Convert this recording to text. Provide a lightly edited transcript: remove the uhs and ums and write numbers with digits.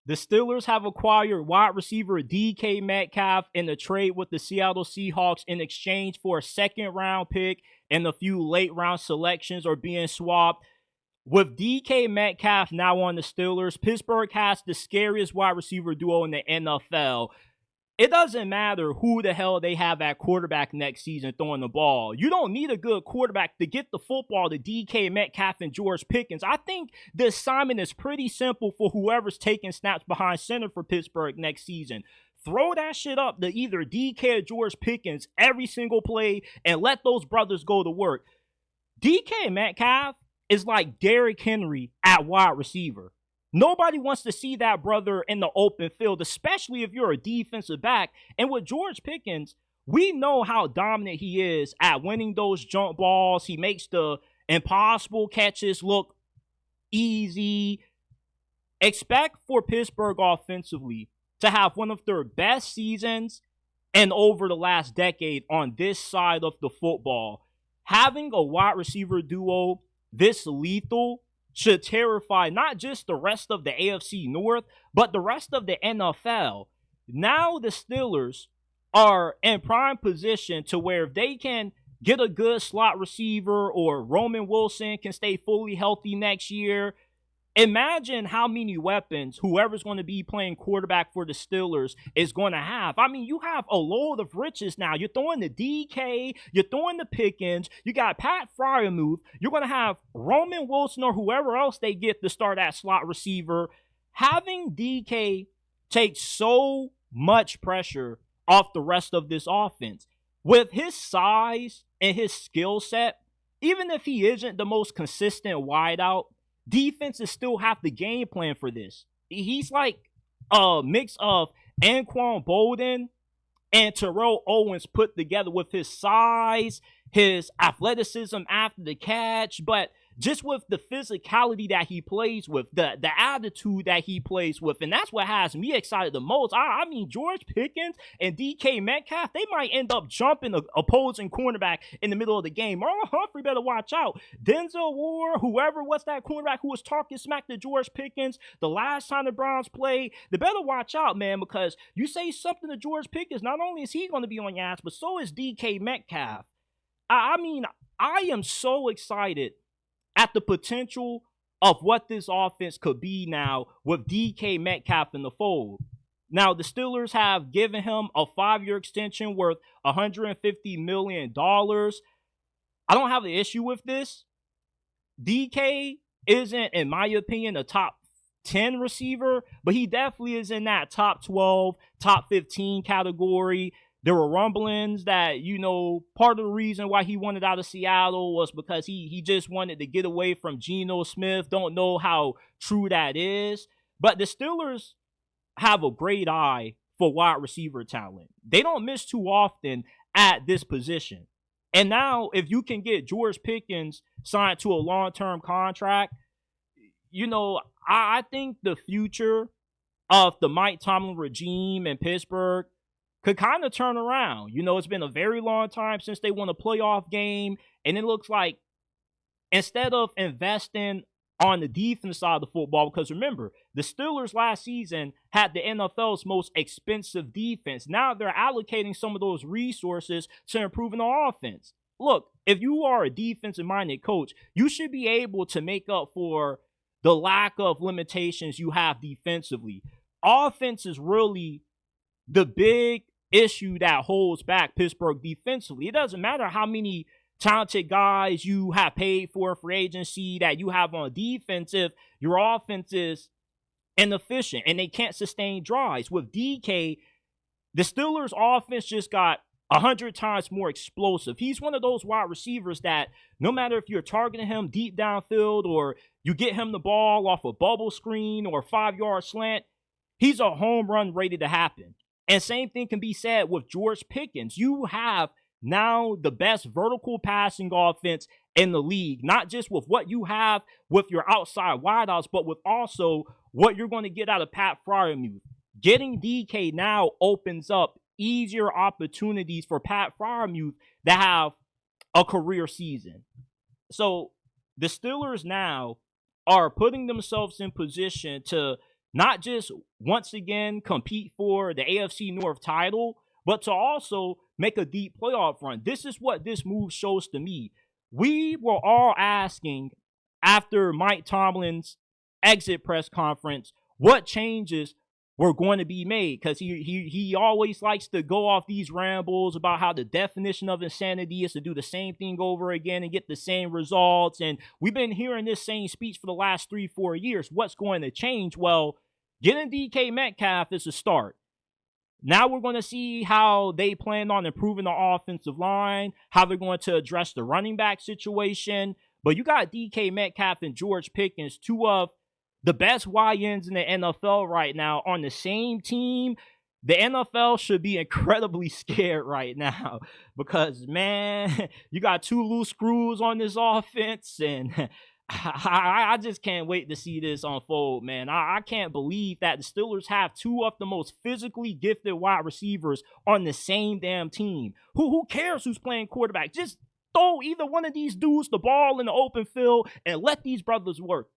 The Steelers have acquired wide receiver DK Metcalf in a trade with the Seattle Seahawks in exchange for a second-round pick, and a few late-round selections are being swapped. With DK Metcalf now on the Steelers, Pittsburgh has the scariest wide receiver duo in the NFL. It doesn't matter who the hell they have at quarterback next season throwing the ball. You don't need a good quarterback to get the football to DK Metcalf and George Pickens. I think the assignment is pretty simple for whoever's taking snaps behind center for Pittsburgh next season. Throw that shit up to either DK or George Pickens every single play and let those brothers go to work. DK Metcalf is like Derrick Henry at wide receiver. Nobody wants to see that brother in the open field, especially if you're a defensive back. And with George Pickens, we know how dominant he is at winning those jump balls. He makes the impossible catches look easy. Expect for Pittsburgh offensively to have one of their best seasons and over the last decade on this side of the football. Having a wide receiver duo this lethal should terrify not just the rest of the AFC North, but the rest of the NFL. Now the Steelers are in prime position to where if they can get a good slot receiver or Roman Wilson can stay fully healthy next year, imagine how many weapons whoever's going to be playing quarterback for the Steelers is going to have. I mean, you have a load of riches now. You're throwing the DK, you're throwing the Pickens, you got Pat Freiermuth, you're going to have Roman Wilson or whoever else they get to start at slot receiver. Having DK take so much pressure off the rest of this offense. With his size and his skill set, even if he isn't the most consistent wideout, defenses still have the game plan for this. He's like a mix of Anquan Bolden and Terrell Owens put together with his size, his athleticism after the catch, but just with the physicality that he plays with, the attitude that he plays with. And that's what has me excited the most. I mean, George Pickens and DK Metcalf, they might end up jumping the opposing cornerback in the middle of the game. Marlon Humphrey better watch out. Denzel Ward, whoever was that cornerback who was talking smack to George Pickens the last time the Browns played, they better watch out, man, because you say something to George Pickens, not only is he going to be on your ass, but so is DK Metcalf. I mean, I am so excited at the potential of what this offense could be now with DK Metcalf in the fold. Now, the Steelers have given him a 5-year extension worth $150 million. I don't have an issue with this. DK isn't, in my opinion, a top 10 receiver, but he definitely is in that top 12, top 15 category. There were rumblings that, part of the reason why he wanted out of Seattle was because he just wanted to get away from Geno Smith. Don't know how true that is. But the Steelers have a great eye for wide receiver talent. They don't miss too often at this position. And now, if you can get George Pickens signed to a long-term contract, I think the future of the Mike Tomlin regime in Pittsburgh could kind of turn around. It's been a very long time since they won a playoff game, and it looks like instead of investing on the defense side of the football, because remember, the Steelers last season had the NFL's most expensive defense. Now they're allocating some of those resources to improving the offense. Look, if you are a defensive-minded coach, you should be able to make up for the lack of limitations you have defensively. Offense is really the big issue that holds back Pittsburgh defensively. It doesn't matter how many talented guys you have paid for free agency that you have on defense if your offense is inefficient and they can't sustain drives. With DK, the Steelers' offense just got 100 times more explosive. He's one of those wide receivers that no matter if you're targeting him deep downfield or you get him the ball off a bubble screen or a 5-yard slant, he's a home run ready to happen. And same thing can be said with George Pickens. You have now the best vertical passing offense in the league, not just with what you have with your outside wideouts, but with also what you're going to get out of Pat Freiermuth. Getting DK now opens up easier opportunities for Pat Freiermuth to have a career season. So the Steelers now are putting themselves in position to not just once again compete for the AFC North title, but to also make a deep playoff run. This is what this move shows to me. We were all asking after Mike Tomlin's exit press conference what changes were going to be made, because he always likes to go off these rambles about how the definition of insanity is to do the same thing over again and get the same results. And we've been hearing this same speech for the last 3-4 years. What's going to change? Well, getting DK Metcalf is a start. Now we're going to see how they plan on improving the offensive line, how they're going to address the running back situation. But you got DK Metcalf and George Pickens, two of the best YNs in the NFL right now, on the same team. The NFL should be incredibly scared right now because, man, you got two loose screws on this offense, and I just can't wait to see this unfold, man. I can't believe that the Steelers have two of the most physically gifted wide receivers on the same damn team. Who cares who's playing quarterback? Just throw either one of these dudes the ball in the open field and let these brothers work.